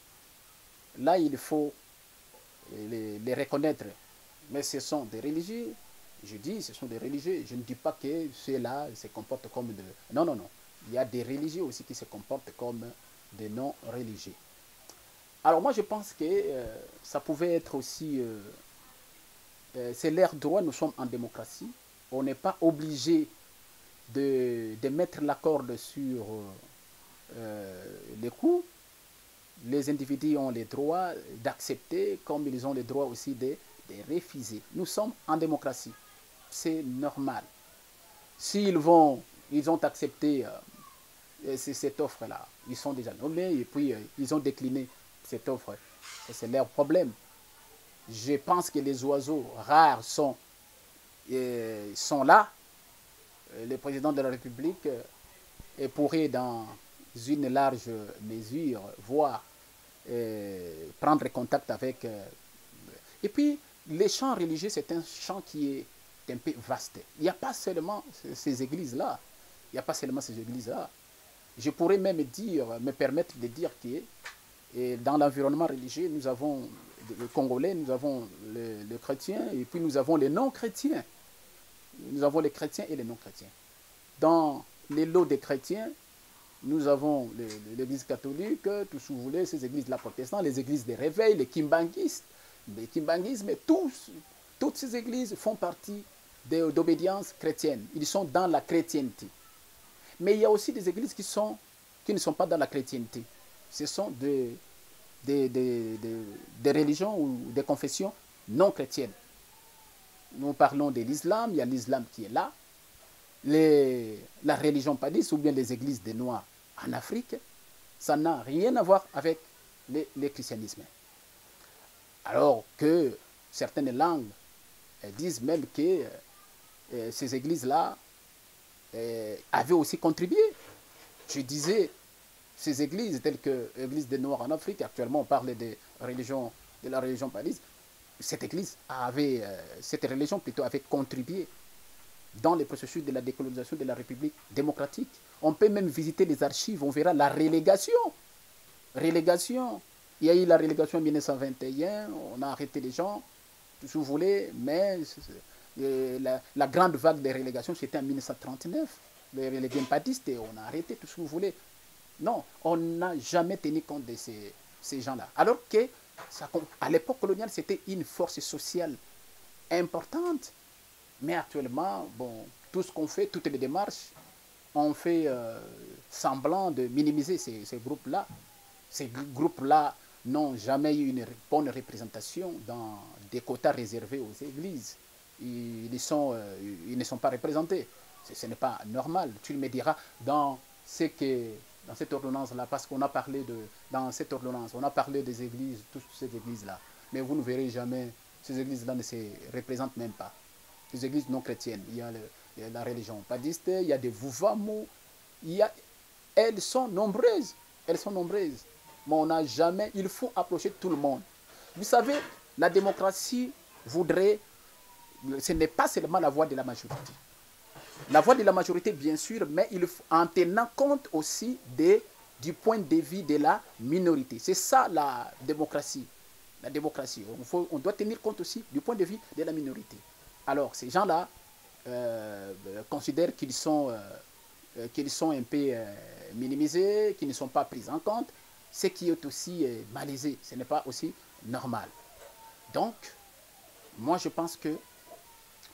Là, il faut les reconnaître. Mais ce sont des religieux. Je dis, ce sont des religieux. Je ne dis pas que ceux-là se comportent comme des... Non, non, non. Il y a des religieux aussi qui se comportent comme des non-religieux. Alors moi, je pense que ça pouvait être aussi... c'est l'air droit, nous sommes en démocratie. On n'est pas obligé de mettre la corde sur les coups. Les individus ont le droit d'accepter, comme ils ont le droit aussi de refuser. Nous sommes en démocratie. C'est normal. S'ils ils ont accepté cette offre-là, ils sont déjà nommés et puis ils ont décliné cette offre. C'est leur problème. Je pense que les oiseaux rares sont là. Le président de la République pourrait, dans une large mesure, voir prendre contact avec... et puis, les chants religieux, c'est un chant qui est un peu vaste. Il n'y a pas seulement ces églises-là. Il n'y a pas seulement ces églises-là. Je pourrais même me permettre de dire que dans l'environnement religieux, nous avons les Congolais, nous avons les chrétiens, et puis nous avons les non-chrétiens. Nous avons les chrétiens et les non-chrétiens. Dans les lots des chrétiens, nous avons l'église catholique, tout ce que vous voulez, ces églises-là protestantes, les églises des réveils, les kimbanguistes, mais toutes ces églises font partie d'obédience chrétienne. Ils sont dans la chrétienté. Mais il y a aussi des églises qui ne sont pas dans la chrétienté. Ce sont des religions ou des confessions non chrétiennes. Nous parlons de l'islam, il y a l'islam qui est là. La religion padiste ou bien les églises des Noirs en Afrique, ça n'a rien à voir avec le christianisme. Alors que certaines langues disent même que ces églises-là avaient aussi contribué. Je disais, ces églises telles que l'église des Noirs en Afrique, actuellement on parle de la religion padiste, cette religion plutôt avait contribué dans le processus de la décolonisation de la République démocratique. On peut même visiter les archives, on verra la relégation. Relégation. Il y a eu la relégation en 1921, on a arrêté les gens, tout ce que vous voulez, mais la grande vague de relégation, c'était en 1939. Les guépadistes, on a arrêté tout ce que vous voulez. Non, on n'a jamais tenu compte de ces gens-là. Alors qu'à l'époque coloniale, c'était une force sociale importante. Mais actuellement, bon, tout ce qu'on fait, toutes les démarches, on fait semblant de minimiser ces groupes-là. Ces groupes-là n'ont jamais eu une bonne représentation dans des quotas réservés aux églises. Ils ne sont pas représentés. Ce n'est pas normal. Tu me diras, dans cette ordonnance-là, parce qu'on a parlé dans cette ordonnance, on a parlé des églises, toutes ces églises-là. Mais vous ne verrez jamais Ces églises-là ne se représentent même pas. Les églises non chrétiennes, il y a la religion baptiste, il y a des Vouvamo, elles sont nombreuses. Elles sont nombreuses. Mais on n'a jamais, il faut approcher tout le monde. Vous savez, la démocratie voudrait, ce n'est pas seulement la voix de la majorité. La voix de la majorité, bien sûr, mais en tenant compte aussi du point de vue de la minorité. C'est ça la démocratie. La démocratie. On doit tenir compte aussi du point de vue de la minorité. Alors, ces gens-là considèrent qu'ils sont un peu minimisés, qu'ils ne sont pas pris en compte, ce qui est aussi malaisé. Ce n'est pas aussi normal. Donc, moi, je pense que,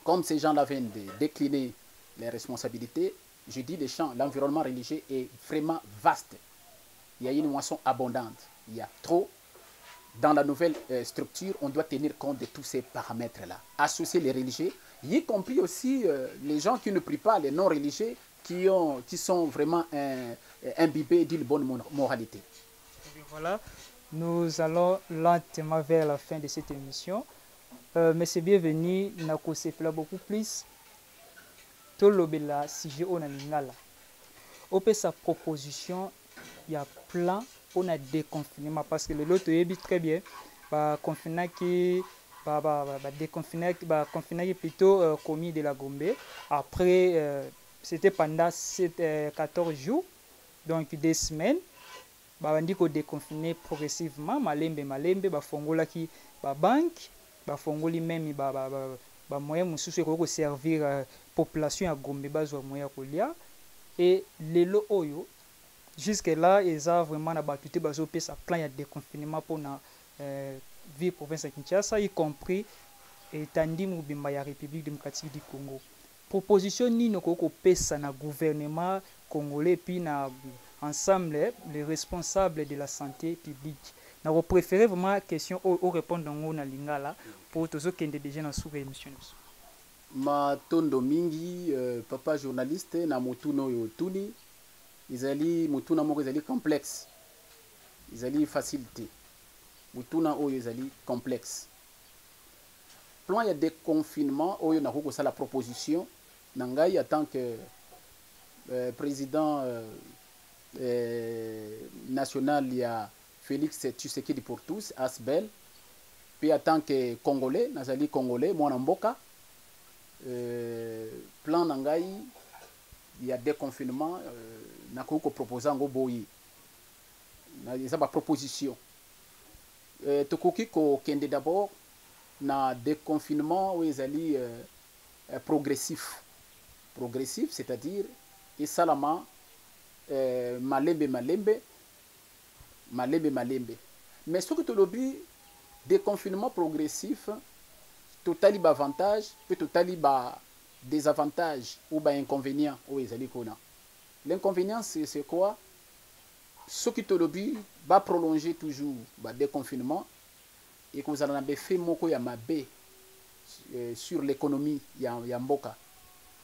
comme ces gens-là viennent de décliner les responsabilités, je dis l'environnement religieux est vraiment vaste. Il y a une moisson abondante. Il y a trop. Dans la nouvelle structure, on doit tenir compte de tous ces paramètres-là. Associer les religieux, y compris aussi les gens qui ne prient pas, les non-religieux, qui sont vraiment imbibés d'une bonne moralité. Et voilà, nous allons lentement vers la fin de cette émission. Monsieur bienvenu, na kosepela beaucoup plus. Tolobela sujet on a lingala. Opé sa proposition, il y a plein on a déconfinement parce que le lot est très bien. Bah confinement qui déconfiné plutôt commis de la Gombe. Après c'était pendant 14 jours, donc 2 semaines. Bah on dit qu'on déconfiné progressivement, malembe ba fongola ki ba banque, ba fongoli même ba moyen mususu ko servir population ya Gombe bazwa moyen kolia et lelo oyo jusque là ils ont vraiment abattu bazo pesa plan ya déconfinement pour na ville province de Kinshasa y compris etandi mubimba ya République démocratique du Congo. Proposition nino ko pesa na gouvernement congolais puis na ensemble les responsables de la santé publique. Na vous préférez vraiment question au répondre dans na lingala pour tous ceux qui sont déjà dans sous émission. Matondo mingi papa journaliste na mutuno yo tuni izali mutuna moko izali complexe, izali facilité, mutuna oyo izali complexe. Plan ya déconfinement oyo na koko la proposition nangai en tant que président national ya Félix Tshisekedi pour tous ASBEL, puis en tant que congolais nazali congolais mwana mboka plan nangai il y a déconfinement na ko proposer ngo boyi na eza ba proposition tokoki ko kende d'abord na déconfinement où ezali progressif, c'est-à-dire esalama malembe mais ce que tu lobi déconfinement progressif totali ba avantage peut totali ba désavantage ou ba inconvénient ou ezali kona. L'inconvénient c'est quoi? Ce qui te lobby va prolonger toujours le déconfinement et que vous en avez fait moko ya mabe sur l'économie ya mboka.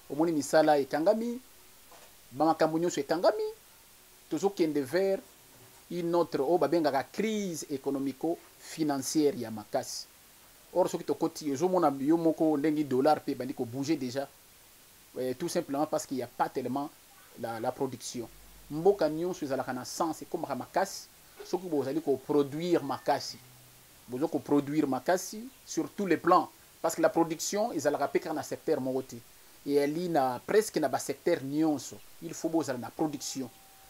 Omoni misala ekangami, ba makambo nyonso ekangami, tozokende vers une autre babengaka crise économico-financière ya makasi. Or ce qui te koti ezomona yo moko ndengi dollar pe bandi ko bouger déjà tout simplement parce qu'il n'y a pas tellement la production. Mboka nyonso ezalaka na sens ekomaka makasi soki bozali ko produire makasi. Bozo ko produire makasi sur tous les plans parce que la production ezalaka pe kana secteur moko et elle na presque na ba secteur nyonso il faut bozala na production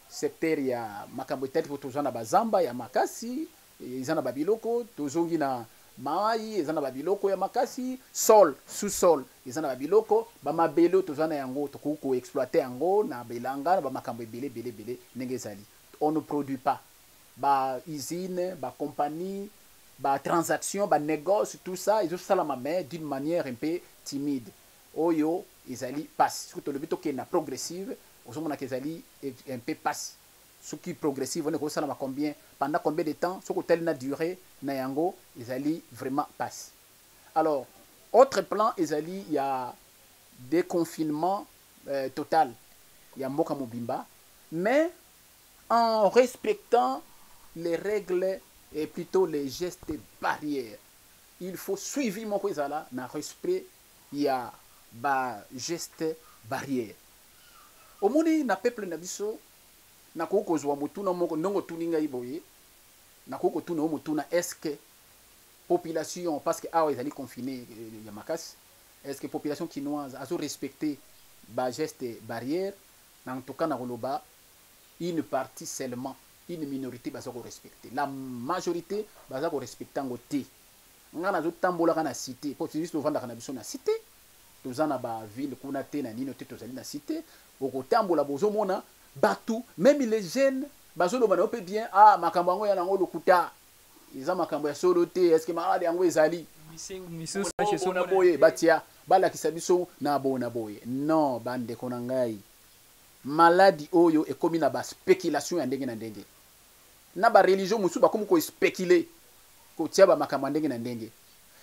secteur ya makambo tete pour tozana bazamba ya makasi ezana babiloko tozongi na mai ezana babiloko ya makasi sol sous-sol ezana babiloko bamabelo tozana yango tokuko exploiter yango na belanga ba makambo belé ndenge ezali. On ne produit pas ba usine ba compagnie ba transaction ba négoce tout ça ils osala mais d'une manière un peu timide oyo ezali passe surtout le bito na progressive osomona que ezali un peu passe ce qui progressive on est ça combien pendant combien de temps ce que tel na duré na yango ezali vraiment passe. Alors autre plan ezali il y a déconfinement total il y a mboka mobimba mais en respectant les règles et plutôt les gestes barrières. il faut suivi moko ezala na respect ya ba geste barrière. Omoni na peuple na biso na kokozwa mutuna moko ndongo tuninga iboye na kokotuna o mutuna est-ce que population parce que awa ezali confiné ya makasi est-ce que population chinoise azo respecter ba geste barrière en tout cas na koloba une partie seulement une minorité baza ko respecter la majorité baza ko respecter ngo te ngana zo tambola kana cité pour juste vendre kana biso na cité tozana ba ville kuna te na nino te tozali na cité oko tambola bozo mona batu même les jeunes bazo lo bana bien ah makambo yango ya nango lokuta iza makambo ya solo te est-ce que malade yango ezali miso sache so na boye batia bala kisabiso na bona boye non bande konangai maladie oyo ekomi na ba spéculation ya ndenge na ndenge na ba religion musu bakomi ko spéculer ko tia ba makambo ndenge na ndenge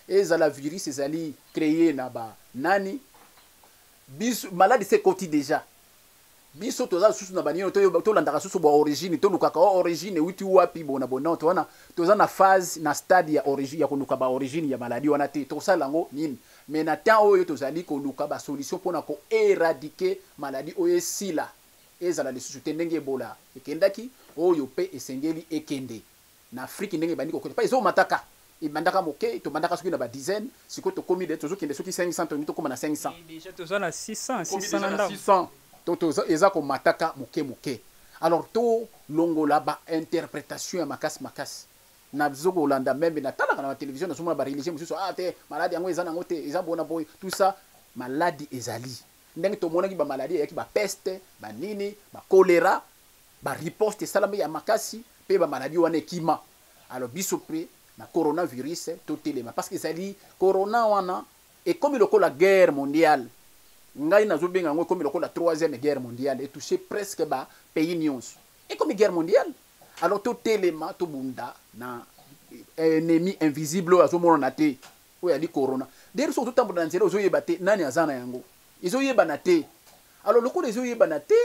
ezala virus ezali créé na ba nani biso maladie c'est côté déjà biso toza susu na banio to landaka susu ba origine to lukaka origine witi wapi bona bona to wana toza na phase na stade ya origine ya koluka ba origine ya maladie wana te to sala ngo nini mais na temps oyo tozali koluka ba solution pona ko éradiquer maladie oyo sila ezala lisusu te ndenge ebola ekendaki oyo pe esengeli ekende na Afrique ndenge bandi ko pa ezo mataka ibandaka moke to bandaka soki na ba dizaine siko to komi de tozo kende soki 500 to koma na 500 déjà tozo na 600 to eza ko mataka moke alors to longola ba interprétation ya makasi na bizoko landa même na tala na télévision na soma ba religion mususu ah te maladie yango eza nango te eza bona boy tout ça maladie ezali ndenge to monaki ba maladie yaki ba peste ba nini ba choléra ba riposte salama ya makasi pe ba maladie wana ekima alors biso pe na coronavirus to telema parce que ezali corona wana et comme la guerre mondiale ngai nazo benga ngo comme la troisième guerre mondiale et touché presque ba pays nyonso et comme guerre mondiale alors to telema to bunda na ennemi invisible azo mona na te oya li corona der so to tambo na nzela ozo yeba te nani azana yango izo yeba na te alors loko izo yeba na te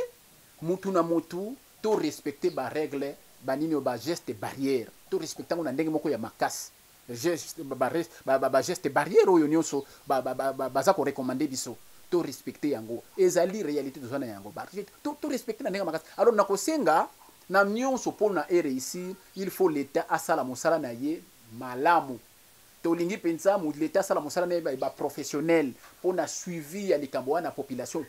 mutu na mutu to respecter ba règle ba nini ba geste barrière to respecter na ndenge moko ya makasi geste ba geste barrière oyo nyonso baza ko recommander biso to respecter yango ezali réalité to zana yango ba to respecter na ndenge makasi alors na kosenga na nyonso pona réussir il faut l'état asala mosala na ye malamu to lingi pensa mu l'état asala mosala na ba professionnel pona suivi ya likambo na population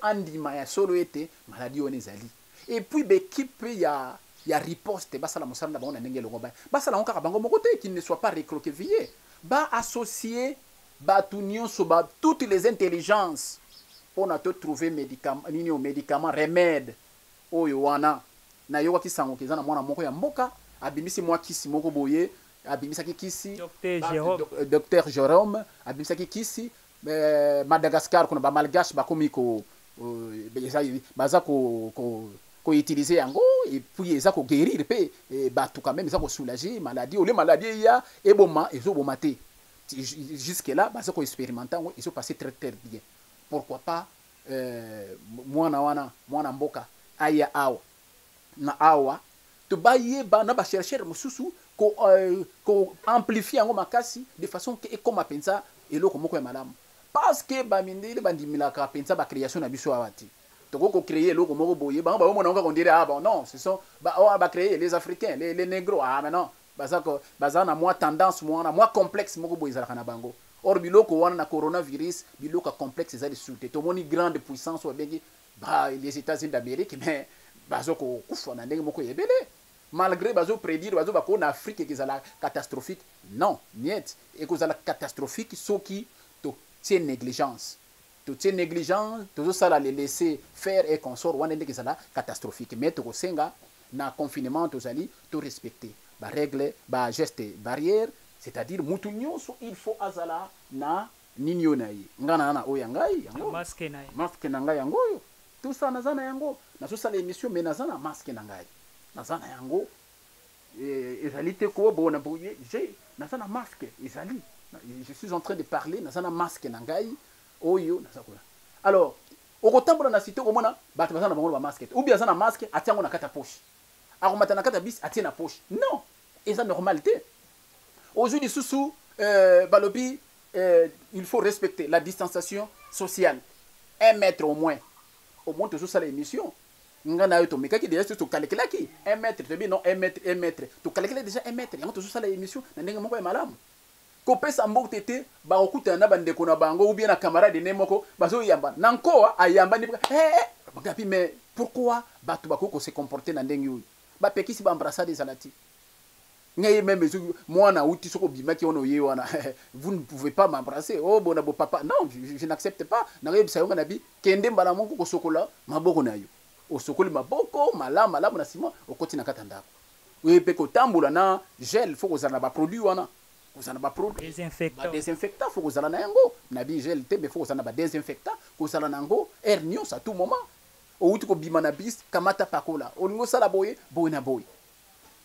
andima ya solo ete maladie on ezali et puis l'équipe ya riposte basala mosala na bango na ndenge longo ba basala onka bango moko te qui ne soit pas recroquevillé ba associer ba tunyon so ba toutes les intelligences pour na to trouver médicament remède oyo wana na yo kisango kezana mwana moko ya mboka abimisi mwa kisi moko boye abimisaki kisi docteur Jérôme abimisaki kisi Madagascar kuna ba malgache ba komiko baza ko utiliser yango et puis ça ko guérir pe batu quand même ça ko soulager maladie ou les maladies ya eboma ezoboma te jusque là baza ko expérimenter ils sont passés très bien pourquoi pas mwana mboka aya awa na awa to baye ba na ba chercher mususu ko amplifier yango makasi de façon que comme pensa eloko moko ya malamu parce que ba mindele bandimilaka pensa ba création na biso awati to créer loko moko boye ba mona on dirait ah bon non ce sont ba créer les africains les négros ah mais non baza na moi tendance moi complexe moko boye zala kana bango or biloko wana na coronavirus biloko complexe za les souté to moni grande puissance ou bien les États-Unis d'Amérique mais bazoko kufa na ndenge moko yebele malgré bazo prédire bazo bako na Afrique qui zala catastrophique non niet et que zala catastrophique soki to c'est négligence tout est négligent, tout ça les laisser faire et consort, on est catastrophique. Mais tout ça, na confinement, tout ça, tout respecter. Ba règle, ba geste barrière, c'est-à-dire mutunyo so il faut azala na ninyo na yi. Ngana na oyangai, yango. Masque na yi. Masque na ngai yango yo. Tout ça nazana yango. Na so ça l'émission mais nazana masque na ngai. Nazana yango. Ezalité ko bona boye, j'ai nazana masque, ezali. Je suis en train de parler nazana masque na ngai. Oyo nasakula alors okotambola na cité komona bato bazana bango ba masque ou bien azana masque atiango na kata poche akomata na kata bis atie na poche non eza normalité aujourd'hui susu Balobi, il faut respecter la distanciation sociale. 1 mètre au moins. Au moins, tu as l'émission. Ngana yo to mekaki déjà to calculer ki 1 mètre tu dis non 1 mètre tu calculer déjà 1 mètre yango to ça la émission na ndenge moko ya malamu ko pesa mbok tete ba okuta na bande ko na bango ou bien na camarade ne moko bazo yamba nanko ayamba ni bagapi mais pourquoi batu bako se comporter na ndenge yo ba pekisi ba embrassade salati ngaye même moi na uti soko bimaki ono ye wana vous ne pouvez pas m'embrasser oh bona bo papa non je n'accepte pas na ngaye bisayonga na bi kende mbala moko ko sokola maboko na yo osokoli maboko malamu na sima okoti na kata ndako oyepe kotambola na gel faut kozala na baproduit wana kozala na baproduit désinfectant faut kozala na yango na bi gel te mais faut kozala na badésinfectant kozala na yango air nyonso à tout moment outi kobima na bis kamata pakola olingi osala boye na boye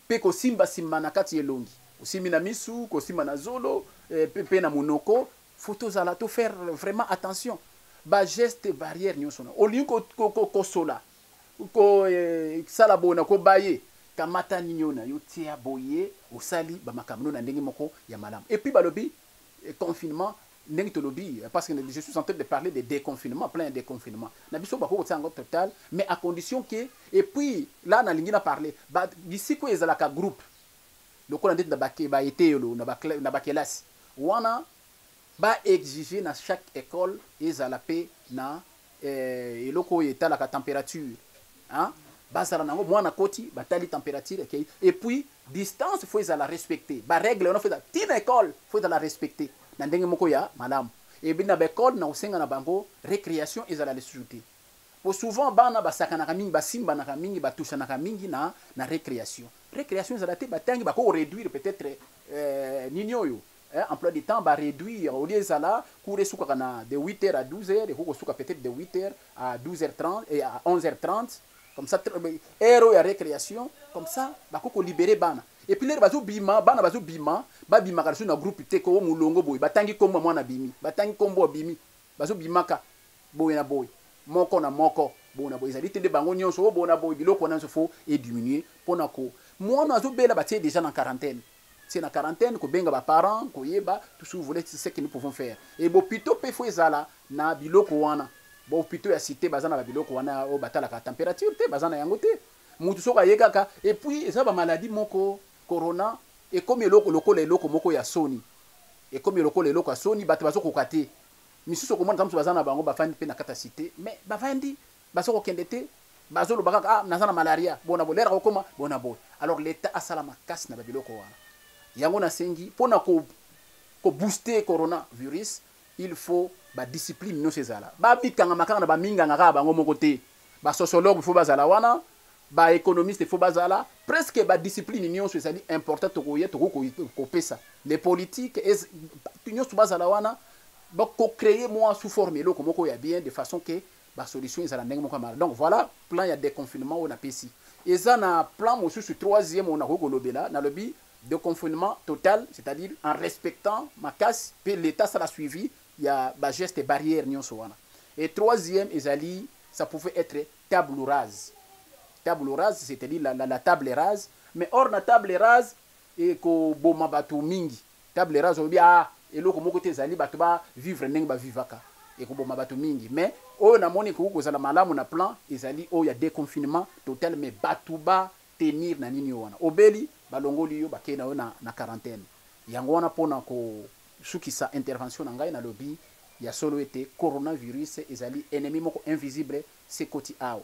mpe kosimba na kati elongi osimbi na misu kosimba na zolo mpe na monoko faut tozala to faire vraiment attention bageste barrière nyonso na olingi kosola ko sala bona ko baye kamata ninyona yo tia boye osali ba makamno na ndenge moko ya malamu et puis balobi confinement ndenge to lobi parce que je suis en train de parler de déconfinement plein de déconfinement na biso ba ko tsanga total mais à condition que et puis là na lingi na parler ba d'ici ko ezala ka groupe loko na ndete na ba été lo na ba classe wana ba exiger na chaque école ezala pe na eloko etala ka température hein bazala nango mwana koti batali température okay. Et puis distance faut la respecter ba règle on fait tina école faut la respecter na ndenge moko ya malamu et bina ba école na usenga na bango récréation ezala les sujouter pour souvent bana basakana ka mingi basimba na ka mingi batusha na ka mingi na récréation ezala te batangi ba ko réduire peut-être ninyoyo emploi du temps va réduire au lieu ezala cours suka na de 8h à 12h et ko suka peut-être de 8h à 12h30 et à 11h30 comme ça héros ya récréation comme ça bakoko libérer bana et puis les bazo bima bana bazo bima ba bima ka na groupe te ko mulongo boy batangi kombo mwana bimi batangi kombo bimi bazo bimaka boy na boy moko na moko bona boy ezali te de bango nyonso bona boy biloko na fo et diminuer pona ko mwana azo bela batie déjà en quarantaine c'est na quarantaine ko benga ba parents ko yeba tout ce voulez c'est ce que nous pouvons faire et bo plutôt pe fo ezala na biloko wana bon plutôt ya cité bazana ba biloko wana o batala ka température te bazana yango te mutu soka yekaka et puis eza ba maladie moko corona et comme eloko moko ya soni et comme eloko ya soni bato bazoko kate misusu ko mona bazana bango bafandi pe na kata cité mais bafandi bazoko kende te bazolo baka nazana malaria bona bolera ko koma bona bo alors l'état asala makasi na ba biloko wana yango na sengi pona ko booster coronavirus il faut ba discipline no sezala ba bikanga makanga na ba minganga ka bango moko te ba sociologue faut bazala wana ba économiste faut bazala presque ba discipline nyonso ezali important to ko pesa les politiques et nyonso bazala wana ba ko créer moi sous forme eloko moko ya bien de façon que ba solution ezala ndenge moko mal donc voilà plan ya déconfinement on a pesi eza na plan mosusu troisième on a ko lobela na lobi de confinement total c'est-à-dire en respectant ma casse puis l'état ça l'a suivi il y a des gestes barrières nyonso wana et troisième ezali ça pouvait être table rase c'est-à-dire la table rase mais hors na table rase et ko boma batu mingi table rase obi eloko moko te ezali bato ba vivre ndenge ba vivaka et ko boma batu mingi mais o na moni ko kozala malamu na plan ezali o ya déconfinement total mais batu ba tenir na nini wana obeli balongoli yo bakena yo na quarantaine yango wana pona ko sukisa intervention na ngai na lobby ya solo ete coronavirus ezali ennemi moko invisible c'est koti awa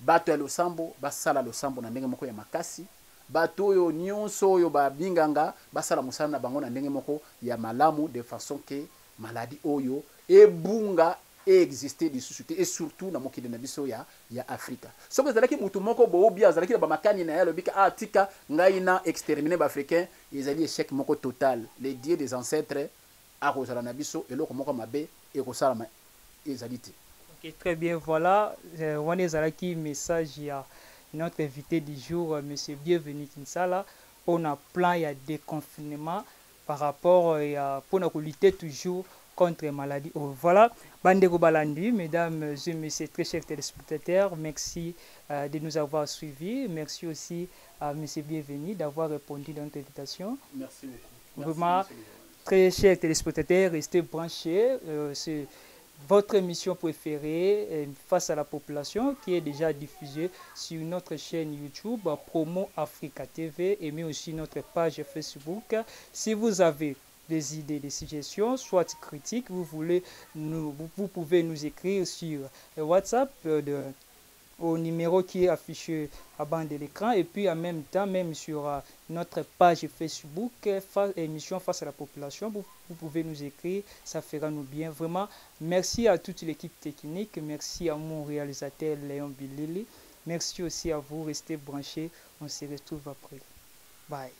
bato ya losambo basala losambo na ndenge moko ya makasi bato oyo nyonso oyo babinganga basala mosala na bango na ndenge moko ya malamu de façon que maladie oyo ebunga exister lisusu te et surtout na mokili na biso ya Afrika soki ezalaki mutu moko boobia azalaki na bamakani na ye alobika tika ngai na exterminer baafricain ezali échec moko total les dieux des ancêtres akozala na biso eloko moko mabe ekosalama ezali te. Ok, très bien, voilà on ezalaki message ya notre invité du jour monsieur Bienvenu Kinsala pour un plan ya déconfinement par rapport à pour lutter toujours contre les maladies. Voilà, Bandego Balandi, mesdames et messieurs, très chers téléspectateurs, merci de nous avoir suivis. Merci aussi à monsieur Bienvenu d'avoir répondu à notre invitation. Merci beaucoup. Vraiment, Très chers téléspectateurs, restez branchés. C'est votre émission préférée face à la population qui est déjà diffusée sur notre chaîne YouTube Promo Africa TV et mais aussi notre page Facebook. Si vous avez des idées, des suggestions, soit critiques, vous pouvez nous écrire sur WhatsApp au numéro qui est affiché à bas de l'écran et puis en même temps, même sur notre page Facebook, émission face à la population, vous pouvez nous écrire, ça fera nous bien. Vraiment, merci à toute l'équipe technique, merci à mon réalisateur Léon Bilili, merci aussi à vous, restez branchés, on se retrouve après. Bye.